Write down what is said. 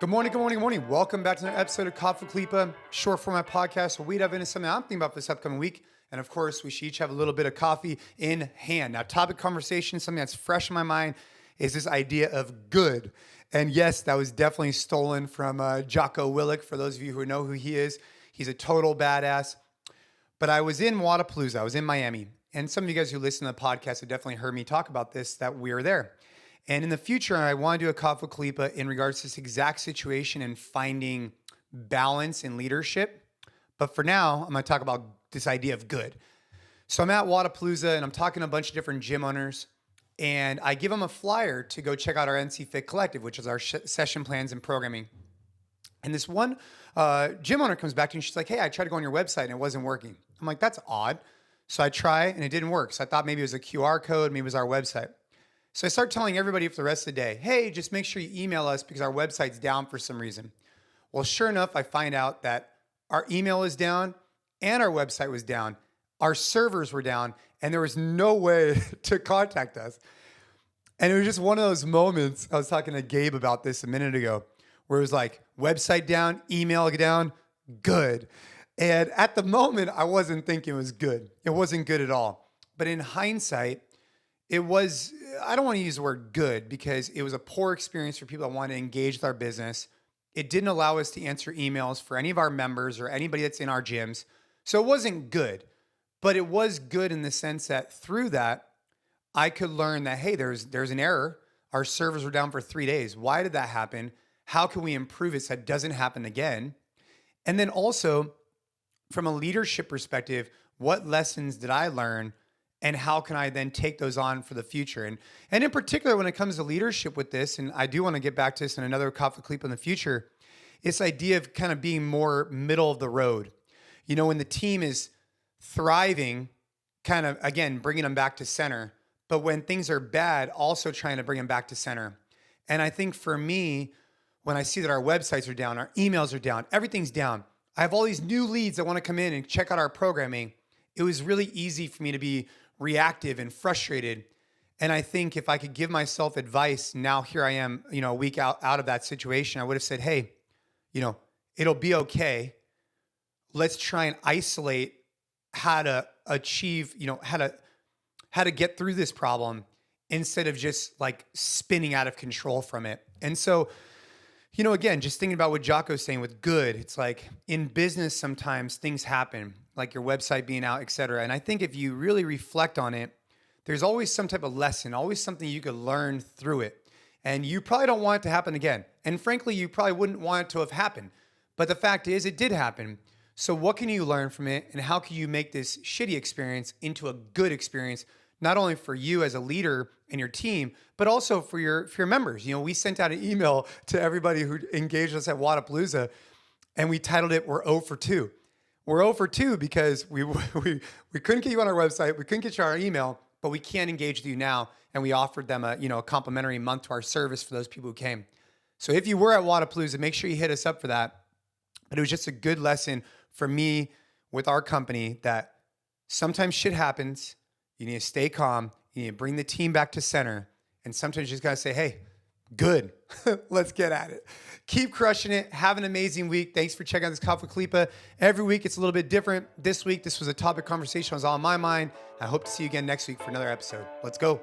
Good morning, good morning, good morning. Welcome back to another episode of CrossFit Khalipa, short format podcast where we dive into something I'm thinking about this upcoming week. And of course, we should each have a little bit of coffee in hand. Now, topic conversation, something that's fresh in my mind is this idea of good. And yes, that was definitely stolen from Jocko Willink. For those of you who know who he is, he's a total badass. But I was in Wadapalooza, I was in Miami. And some of you guys who listen to the podcast have definitely heard me talk about this, that we were there. And in the future, I want to do a CrossFit Khalipa in regards to this exact situation and finding balance in leadership. But for now, I'm going to talk about this idea of good. So I'm at Wadapalooza and I'm talking to a bunch of different gym owners. And I give them a flyer to go check out our NCFIT collective, which is our session plans and programming. And this one gym owner comes back to me and she's like, hey, I tried to go on your website and it wasn't working. I'm like, that's odd. So I try and it didn't work. So I thought maybe it was a QR code, maybe it was our website. So I start telling everybody for the rest of the day, hey, just make sure you email us because our website's down for some reason. Well, sure enough, I find out that our email was down and our website was down. Our servers were down and there was no way to contact us. And it was just one of those moments, I was talking to Gabe about this a minute ago, where it was like, website down, email down, good. And at the moment, I wasn't thinking it was good. It wasn't good at all. But in hindsight, it was, I don't want to use the word good because it was a poor experience for people that want to engage with our business. It didn't allow us to answer emails for any of our members or anybody that's in our gyms. So it wasn't good, but it was good in the sense that through that, I could learn that, hey, there's an error. Our servers were down for 3 days. Why did that happen? How can we improve it so it doesn't happen again? And then also from a leadership perspective, what lessons did I learn? And how can I then take those on for the future? And in particular, when it comes to leadership with this, and I do want to get back to this in another CrossFit Khalipa in the future, this idea of kind of being more middle of the road. You know, when the team is thriving, kind of, again, bringing them back to center. But when things are bad, also trying to bring them back to center. And I think for me, when I see that our websites are down, our emails are down, everything's down, I have all these new leads that want to come in and check out our programming. It was really easy for me to be reactive and frustrated. And I think if I could give myself advice, now here I am, a week out of that situation, I would have said, hey, it'll be okay. Let's try and isolate how to achieve, how to get through this problem instead of just like spinning out of control from it. And so, again, just thinking about what Jocko's saying with good, it's like in business, sometimes things happen, like your website being out, et cetera. And I think if you really reflect on it, there's always some type of lesson, always something you could learn through it. And you probably don't want it to happen again. And frankly, you probably wouldn't want it to have happened. But the fact is, it did happen. So what can you learn from it? And how can you make this shitty experience into a good experience, not only for you as a leader and your team, but also for your members? We sent out an email to everybody who engaged us at Wadapalooza, and we titled it, "We're 0 for 2." We're 0 for 2 because we couldn't get you on our website, we couldn't get you on our email, but we can engage with you now. And we offered them a complimentary month to our service for those people who came. So if you were at Wadapalooza, make sure you hit us up for that. But it was just a good lesson for me with our company that sometimes shit happens. You need to stay calm. You need to bring the team back to center. And sometimes you just got to say, hey, good. Let's get at it. Keep crushing it. Have an amazing week. Thanks for checking out this CrossFit Khalipa. Every week, it's a little bit different. This week, this was a topic conversation that was on my mind. I hope to see you again next week for another episode. Let's go.